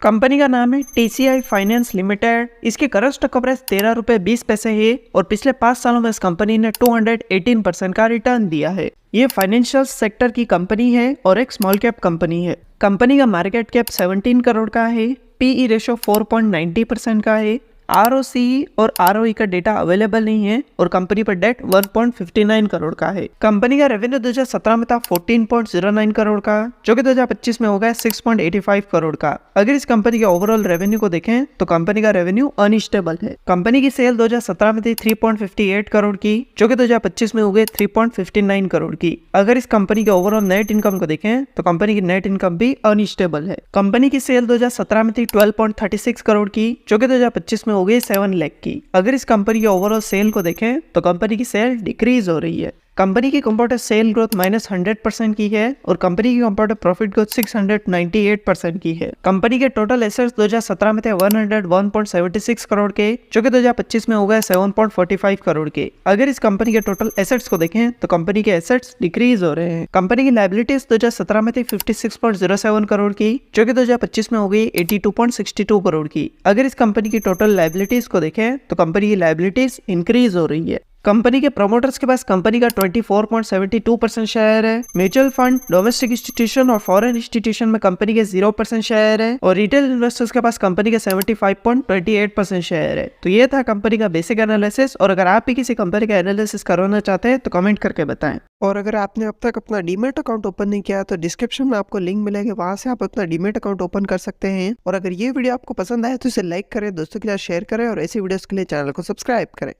Company का नाम है TCI फाइनेंस लिमिटेड। इसकी करंट स्टॉक का प्राइस 13 रुपये 20 पैसे है और पिछले 5 सालों में इस कंपनी ने 218% का रिटर्न दिया है। ये फाइनेंशियल सेक्टर की कंपनी है और एक स्मॉल कैप कंपनी है। कंपनी का मार्केट कैप 17 करोड़ का है। PE रेशो 4.90% का है। ROCE और ROE का डेटा अवेलेबल नहीं है और कंपनी पर डेट 1.59 करोड़ का है। कंपनी का रेवेन्यू 2017 में था 14.09 करोड़ का, जो कि 2025 में हो गया 6.85 करोड़ का। अगर इस कंपनी के ओवरऑल रेवेन्यू को देखें तो कंपनी का रेवेन्यू अनस्टेबल है। कंपनी की सेल 2017 में थी 3.58 करोड़ की, जो कि 2025 में हो गए 3.59 करोड़ की। अगर इस कंपनी के ओवरऑल नेट इनकम को देखें तो कंपनी की नेट इनकम भी अनस्टेबल है। कंपनी की सेल 2017 में थी 12.36 करोड़ की, जो कि 2025 में हो गई 7 लाख की। अगर इस कंपनी के ओवरऑल सेल को देखें तो कंपनी की सेल डिक्रीज हो रही है। कंपनी की कंपाउंड सेल ग्रोथ -100% की है और कंपनी की कंपाउंड प्रॉफिट ग्रोथ 698% की है। कंपनी के टोटल एसेट्स 2017 में थे 101.76 करोड़ के, जो कि 2025 में हो गए 7.45 करोड़ के। अगर इस कंपनी के टोटल एसेट्स को देखें तो कंपनी के एसेट्स डिक्रीज हो रहे हैं। कंपनी की लायबिलिटीज 2017 में थी 56.07 करोड़ की, जो कि 2025 में हो गई 82.62 करोड़ की। अगर इस कंपनी की टोटल लायबिलिटीज को देखें तो कंपनी की लायबिलिटीज इंक्रीज हो रही है। कंपनी के प्रमोटर्स के पास कंपनी का 24.72% शेयर है। म्यूचुअल फंड, डोमेस्टिक इंस्टीट्यूशन और फॉरेन इंस्टीट्यूशन में कंपनी के 0% शेयर है और रिटेल इन्वेस्टर्स के पास कंपनी के 75.28% शेयर है। तो ये था कंपनी का बेसिक एनालिसिस। और अगर आप भी किसी कंपनी का एनालिसिस करवाना चाहते हैं तो कमेंट करके बताएं। और अगर आपने अब तक अपना डीमैट अकाउंट ओपन नहीं किया तो डिस्क्रिप्शन में आपको लिंक मिलेगा, वहां से आप अपना डीमैट अकाउंट ओपन कर सकते हैं। और अगर ये वीडियो आपको पसंद आए तो इसे लाइक करें, दोस्तों के साथ शेयर करें और ऐसी वीडियोस के लिए चैनल को सब्सक्राइब करें।